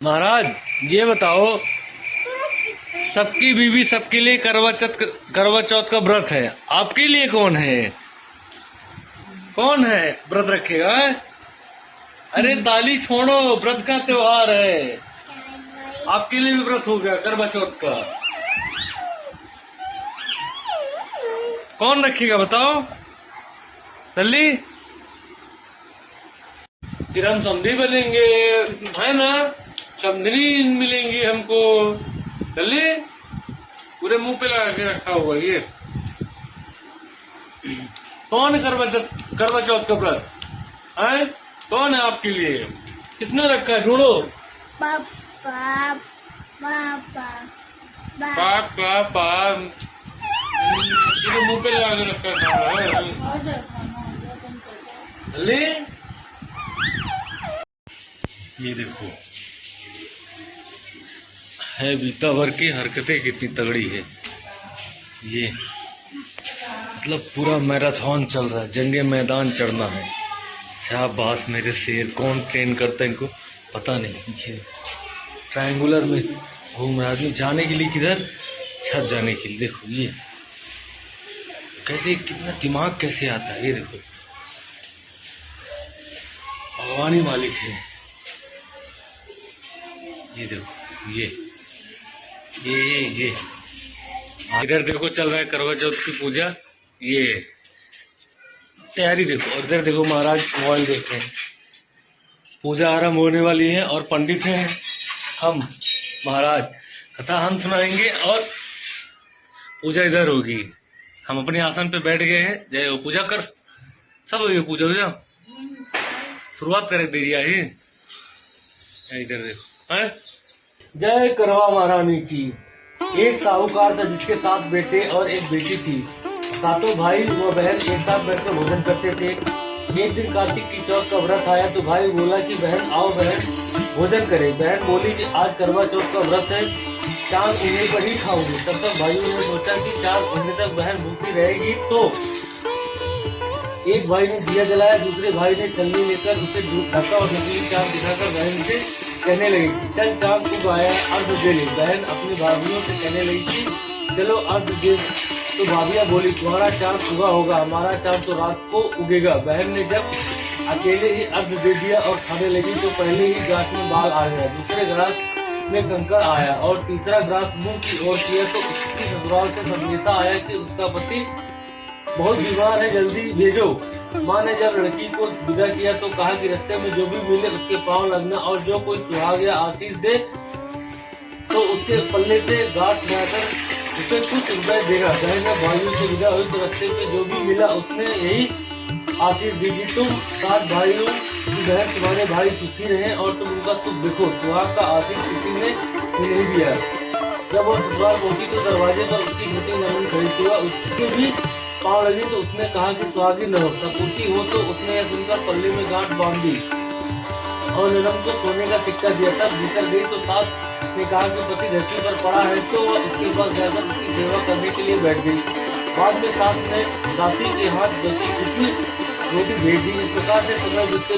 महाराज, ये बताओ, सबकी बीवी सबके लिए करवा चौथ का व्रत है, आपके लिए कौन है? कौन है व्रत रखेगा? अरे ताली छोड़ो, व्रत का त्योहार है। आपके लिए भी व्रत हो गया करवा चौथ का। कौन रखेगा बताओ? तल्ली फिर हम समधी बनेंगे, है ना? समधनी मिलेंगी हमको। तल्ली पूरे मुंह पे लगा के रखा हुआ ये। कौन है करवा चौथ का व्रत है? कौन है आपके लिए? किसने रखा है? ढूंढो। पापा पापा पापा पूरे मुंह पे लगा के रखा है। तल्ली ये देखो है बीता भर की हरकतें कितनी तगड़ी है। ये मतलब पूरा मैराथन चल रहा है, जंगे मैदान चढ़ना है। शाबाश मेरे शेर। कौन ट्रेन करता है इनको पता नहीं। ये ट्रायंगुलर में घूम रहा है, जाने के लिए किधर? छत जाने के लिए। देखो ये कैसे, कितना दिमाग कैसे आता है। ये देखो भगवान ही मालिक है। ये देखो ये इधर देखो चल रहा है करवा चौथ की पूजा। ये तैयारी देखो। और इधर देखो महाराज मोबाइल देख रहे हैं। पूजा आरंभ होने वाली है और पंडित हैं हम महाराज। कथा हम सुनाएंगे और पूजा इधर होगी। हम अपने आसन पे बैठ गए हैं। जय हो, पूजा कर। सब हो गई पूजा। हो जाओ, शुरुआत कर दे दिया है। इधर देखो है। जय करवा महारानी की। एक साहूकार था जिसके 7 बेटे और एक बेटी थी। सातों भाई व बहन एक साथ बैठकर भोजन करते थे। एक दिन कार्तिक की चौथ का व्रत आया तो भाई बोला कि बहन आओ बहन भोजन करें। बहन बोली कि आज करवा चौथ का व्रत है, चांद उगने पर ही खाऊंगी। तब तक भाइयों ने सोचा कि चांद उगने तक बहन भूखी रहेगी। तो एक भाई ने दिया जलाया, दूसरे भाई ने छलनी लेकर उसे ढका और नकली चांद दिखाकर बहन से कहने लगी चल चांद उग आया, अर्घ दे ले। बहन अपनी भाभियों से कहने लगी कि चलो अर्घ दे। तो भाभियां बोली तुम्हारा चांद उगा होगा, हमारा चांद तो रात को उगेगा। बहन ने जब अकेले ही अर्घ दे दिया और खाने लगी तो पहले ही ग्लास में बाल आ गया, दूसरे ग्लास में कंकड़ आया और तीसरा ग्लास मुंह की ओर किया तो उसकी ससुराल से संदेशा आया कि उसका पति बहुत बीमार है, जल्दी भेजो। माँ ने जब लड़की को विदा किया तो कहा कि रास्ते में जो भी मिले उसके पांव लगना और जो कोई सुहाग या आशीष दे तो उसके पल्ले से गांठ बनाकर उसे कुछ रुपए देगा। बहन जब भाइयों से विदा हुई तो रास्ते पे जो भी मिला उसने यही आशीष दी कि तुम 7 भाइयों की बहन तुम्हारे भाई सुखी रहे और तुम उनका सुख देखो। सुहाग का आशीष किसी ने नहीं दिया। जब वो ससुराल पहुंची तो दरवाजे पर उसकी छोटी नमन खड़ी हुआ, उसके भी पाँव लगी तो उसने कहा कि सुहागी न हो। सपूती हो तो उसने यह सुनकर पल्ले में गांठ बांध दी और नरम को सोने का सिक्का दिया। तब भीतर गई तो सास ने कहा कि पति धरती पर पड़ा है तो वह उसके पास जाकर उसकी सेवा करने के लिए बैठ गई। बाद में सास ने दासी के हाथ बची कुछ रोटी भेज दी। इस प्रकार से समय बीतते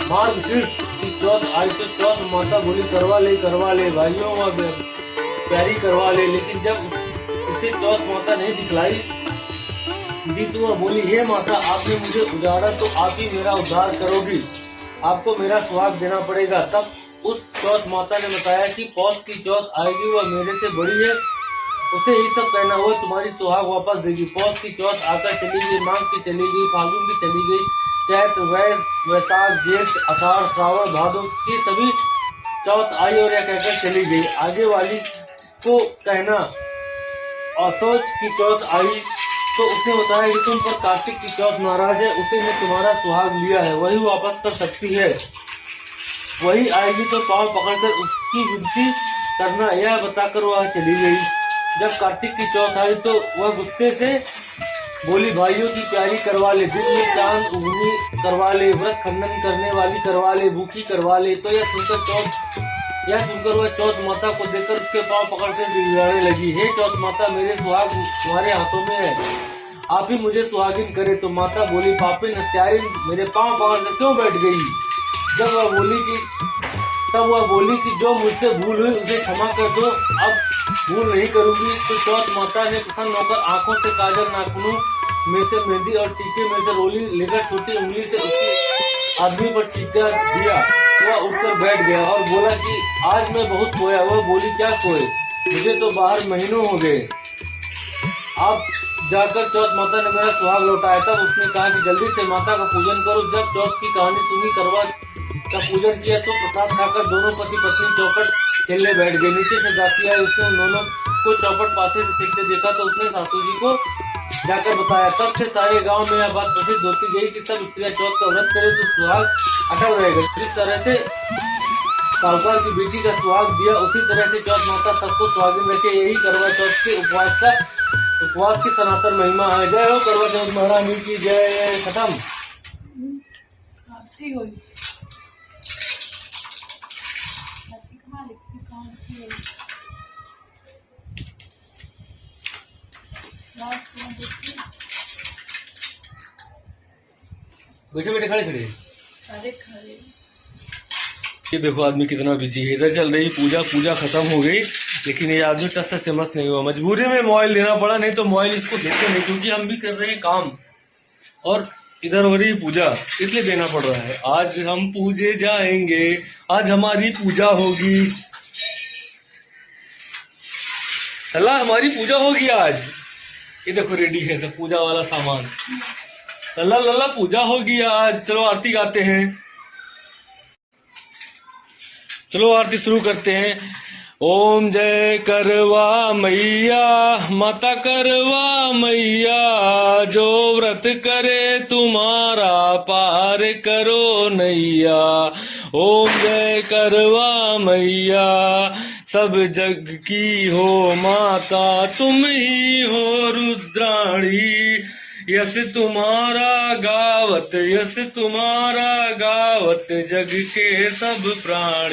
मार्गशीर्ष की चौथ आई तो चौथ माता बोली करवा ले भाइयों व प्यारी करवा ले। लेकिन जब उसे चौथ माता नहीं दिखलाई दी तो वह बोली हे माता आपने मुझे उजाड़ा तो आप ही मेरा उद्धार करोगी, आपको मेरा सुहाग देना पड़ेगा। तब उस चौथ माता ने बताया कि पौष की चौथ आएगी, वह मेरे से बड़ी है, उसे ही सब कहना हुआ तुम्हारी सुहाग वापस देगी। पौष की चौथ आकर चली गई, माघ की चली गई, फाल्गुन की चली गई, चैत वैशाख जेठ आषाढ़ श्रावण भादो की सभी चौथ आई और यह कहकर चली गई। आगे वाली को कहना असोच की चौथ आई तो उसने बताया कि तुम पर कार्तिक की चौथ नाराज है, उसे ने तुम्हारा सुहाग लिया है, वही वापस कर सकती है, वही आएगी तो पांव पकड़कर उसकी विनती करना। यह बताकर वह चली गई। जब कार्तिक की चौथ आई तो वह गुस्से से बोली भाइयों की प्यारी करवा ले, दिन में चांद उगनी करवा ले, व्रत खंडन करने वाली करवा ले, भूखी करवा ले। तो यह सुनकर वह चौथ माता को देखकर उसके पांव पकड़कर गिड़गिड़ाने लगी। हे चौथ माता मेरे सुहाग तुम्हारे हाथों में है, आप ही मुझे सुहागिन करे। तो माता बोली पापिन हत्यारिन मेरे पांव पकड़कर क्यों बैठ गई? तब वह बोली कि जो मुझसे भूल हुई उसे क्षमा कर दो, अब भूल नहीं करूंगी। तो चौथ माता ने प्रसन्न होकर आंखों से काजल, नाखूनों में से मेहंदी और टीके में से रोली लेकर छोटी उंगली से उसके आदमी पर चीटा दिया। वह उठकर बैठ गया और बोला कि आज मैं बहुत खोया। वह बोली, क्या खोए? मुझे तो बाहर महीनों हो गए। अब जाकर चौथ माता ने मेरा सुहाग लौटाया। तब उसने कहा कि जल्दी से माता का पूजन करो। जब चौथ की कहानी सुनी, करवा का पूजन किया तो प्रसाद खाकर दोनों पति पत्नी चौपट खेलने बैठ गए। नीचे से दासी आई, उसने उन दोनों को चौपट पासे से खेलते देखा तो उसने सासू जी को जाकर बताया। तब से सारे गांव में यह बात प्रसिद्ध होती गई कि सब स्त्रियां चौथ का व्रत करें तो सुहाग अटल रहेगा। जिस तरह से साहूकार की बेटी का सुहाग दिया, उसी तरह से चौथ माता सबको सुहागिन रखे। यही करवा चौथ के उपवास की सनातन महिमा है। जय हो करवा चौथ महारानी की जय। खत्म। बैठे बैठे खड़े खड़े। ये देखो आदमी कितना बिजी है। इधर चल रही पूजा खत्म हो गई, लेकिन ये आदमी टस से मस्त नहीं हुआ। मजबूरी में मोबाइल लेना पड़ा, नहीं तो मोबाइल इसको देते नहीं, क्योंकि हम भी कर रहे हैं काम और इधर हो रही पूजा, इसलिए देना पड़ रहा है। आज हम पूजे जाएंगे, आज हमारी पूजा होगी। अल्लाह हमारी पूजा होगी आज। ये देखो रेडी है सब पूजा वाला सामान। लल्ला लल्ला पूजा होगी आज। चलो आरती गाते हैं। चलो आरती शुरू करते हैं। ओम जय करवा मैया, माता करवा मैया, जो व्रत करे तुम्हारा पार करो नैया। ओम जय करवा मैया, सब जग की हो माता, तुम ही हो रुद्राणी। यस तुम्हारा गावत, यस तुम्हारा गावत, जग के सब प्राणी।